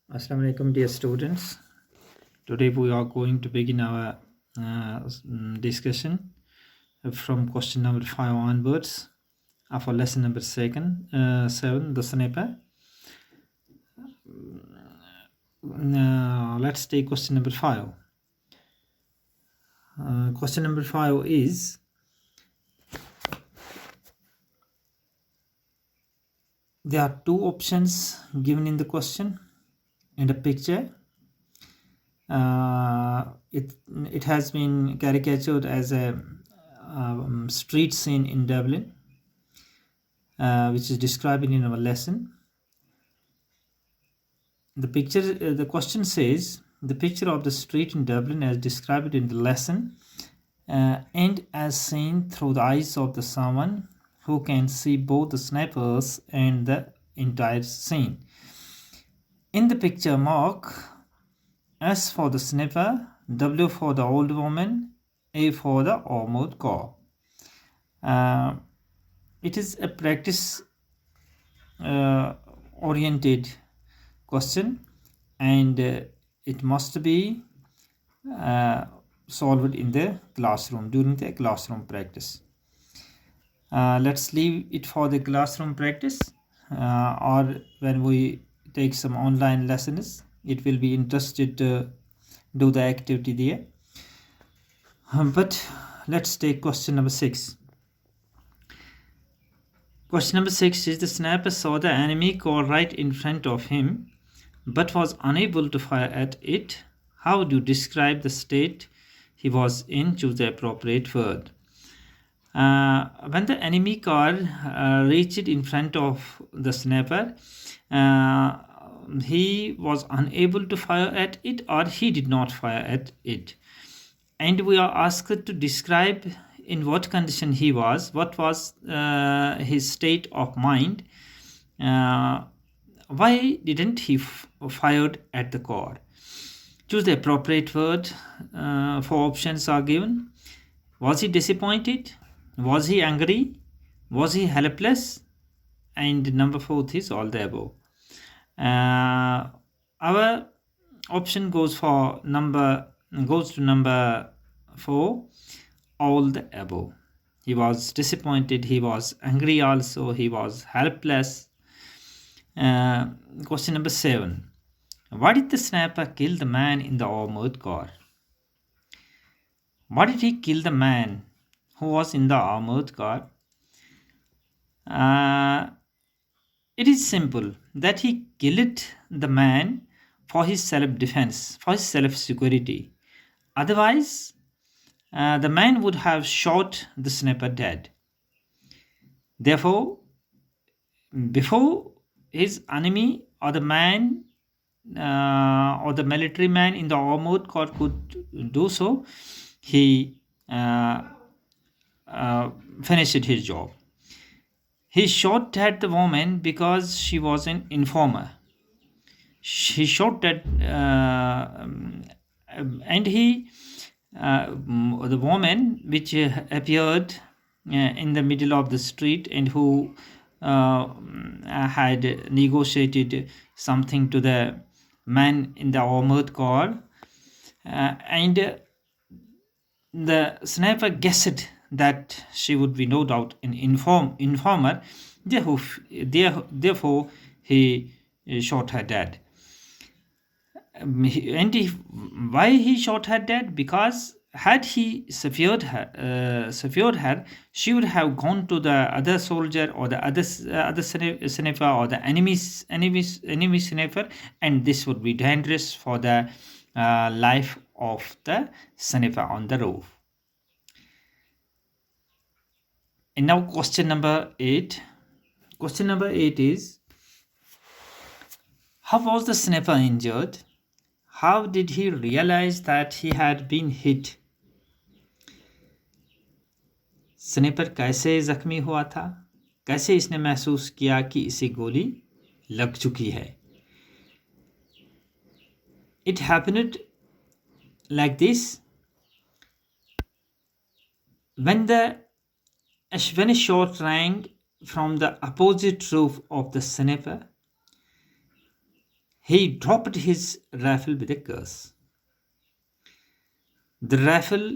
Assalamu alaikum, dear students. Today we are going to begin our discussion from question number 5 onwards of our lesson number 7, the sniper. Let's take question number 5. Question number 5 is, there are two options given in the question and a picture. It has been caricatured as a street scene in Dublin, which is described in our lesson. The question says, the picture of the street in Dublin as described in the lesson and as seen through the eyes of the someone who can see both the snipers and the entire scene. In the picture, mark S for the sniper, W for the old woman, A for the armored car. It is a practice oriented question, and it must be solved in the classroom during the classroom practice. Let's leave it for the classroom practice, or when we take some online lessons, it will be interested to do the activity there. But let's take question number 6. Question number 6 is, the sniper saw the enemy car right in front of him but was unable to fire at it. How do you describe the state he was in? Choose the appropriate word. When the enemy car reached in front of the sniper, he was unable to fire at it, or he did not fire at it. And we are asked to describe in what condition he was, what was his state of mind, why didn't he fired at the car. Choose the appropriate word. 4 options are given. Was he disappointed? Was he angry? Was he helpless? And number 4 is all the above. Our option goes to number 4, all the above. He was disappointed, he was angry also, he was helpless. Question number 7. Why did the sniper kill the man in the armored car? Why did he kill the man who was in the armored car? It is simple that he killed the man for his self-defense, for his self-security. Otherwise, the man would have shot the sniper dead. Therefore, before his enemy or the man or the military man in the armored car could do so, he finished his job. He shot at the woman because she was an informer. He shot at and he the woman which appeared in the middle of the street and who had negotiated something to the man in the armored car, and the sniper guessed that she would be no doubt an informer. Therefore he shot her dead. Why he shot her dead? Because had he secured her, she would have gone to the other soldier or the other sniper or the enemy sniper, and this would be dangerous for the life of the sniper on the roof. And now question number 8. Question number 8 is, how was the sniper injured? How did he realize that he had been hit? Sniper कैसे जख्मी हुआ था? कैसे इसने महसूस किया कि इसे गोली लग चुकी है? It happened like this. When a shot rang from the opposite roof of the sniper, he dropped his rifle with a curse. The rifle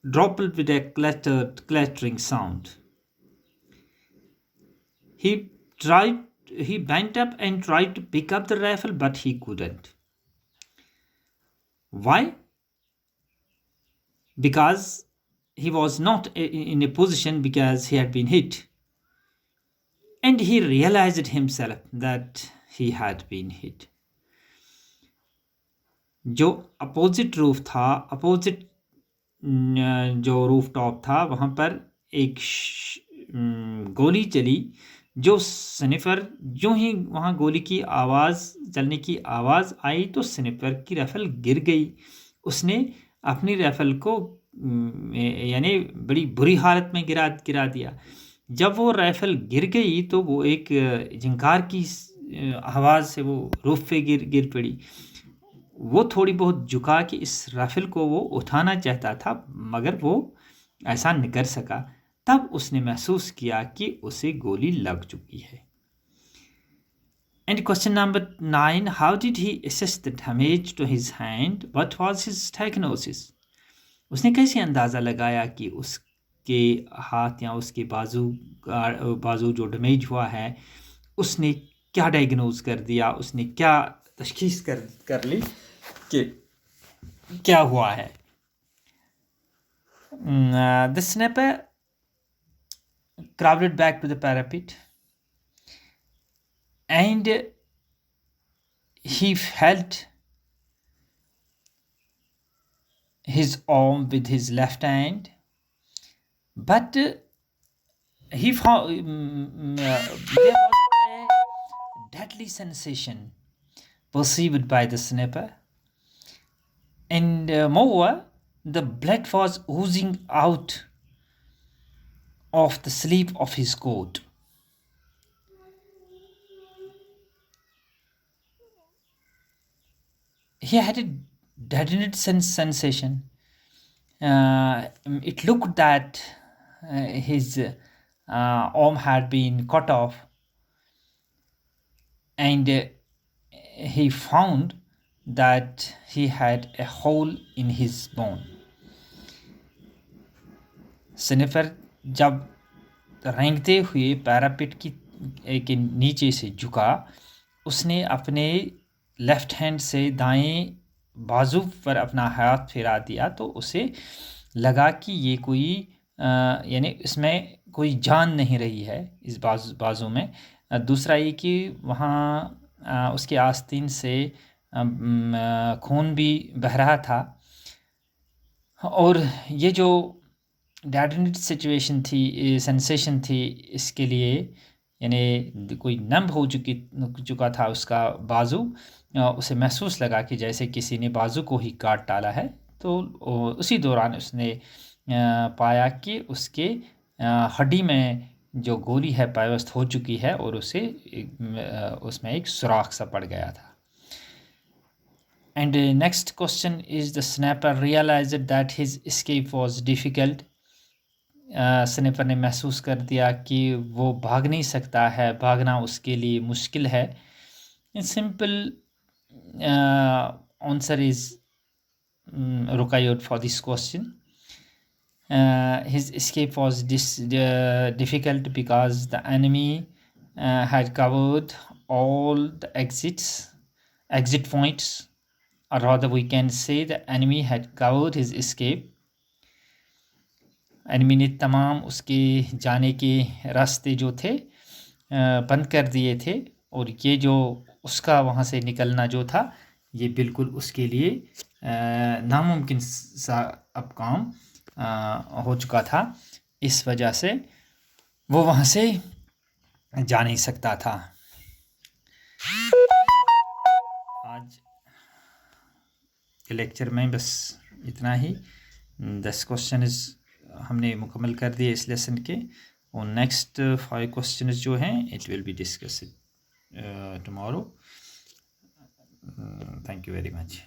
dropped with a clattering sound. He bent up and tried to pick up the rifle, but he couldn't. Why? Because he was not in a position, because he had been hit. And he realized himself that he had been hit. जो opposite roof था, opposite जो roof top था, वहाँ पर एक गोली चली। जो स्निपर, जो ही वहाँ गोली की आवाज़, चलने की आवाज़ आई तो स्निपर की राइफल गिर गई। उसने अपनी राइफल को यानी बड़ी बुरी हालत में गिरा दिया। जब वो राइफल गिर गई तो वो एक झंकार की आवाज़ से वो रूफ पे गिर पड़ी। वो थोड़ी बहुत झुका कि इस राइफल को वो उठाना चाहता था, मगर वो ऐसा नहीं कर सका। तब उसने महसूस किया कि उसे गोली लग चुकी है। And question number 9, how did he assess the damage to his hand, what was his diagnosis? उसने कैसे अंदाज़ा लगाया कि उसके हाथ या उसके बाजू जो डैमेज हुआ है, उसने क्या डायग्नोज कर दिया, उसने क्या तशखीस कर ली कि क्या हुआ है। The sniper crowded back to the parapet and he felt his arm with his left hand, but he found there was a deadly sensation perceived by the sniper, and moreover the blood was oozing out of the sleeve of his coat. He had a deadened sensation. It looked that his arm had been cut off, and he found that he had a hole in his bone. Sniper जब रेंगते हुए parapet के नीचे से झुका, उसने अपने left hand से दाएं बाजू पर अपना हाथ फिरा दिया तो उसे लगा कि ये कोई यानी इसमें कोई जान नहीं रही है इस बाजू में। दूसरा ये कि वहाँ उसके आस्तीन से खून भी बह रहा था, और ये जो डेडेंट सिचुएशन थी, सेंसेशन थी, इसके लिए यानी कोई नम हो चुका था उसका बाजू। उसे महसूस लगा कि जैसे किसी ने बाजू को ही काट डाला है। तो उसी दौरान उसने पाया कि उसके हड्डी में जो गोली है पायवस्थ हो चुकी है और उसे उसमें एक सुराख सा पड़ गया था। And next question is, the sniper realized that his escape was difficult. Sniper ने महसूस कर दिया कि वो भाग नहीं सकता है, भागना उसके लिए मुश्किल है। Simple answer is required for this question. His escape was difficult because the enemy had covered all the exit points, or rather we can say the enemy had covered his escape. Enemy ने तमाम उसके जाने के रास्ते जो थे बंद कर दिए थे, और ये जो उसका वहाँ से निकलना जो था ये बिल्कुल उसके लिए नामुमकिन सा अब काम हो चुका था। इस वजह से वो वहाँ से जा नहीं सकता था। आज के लेक्चर में बस इतना ही। 10 क्वेश्चन हमने मुकम्मल कर दिए इस लेसन के, और नेक्स्ट 5 क्वेश्चन जो हैं it will be discussed tomorrow. Thank you very much.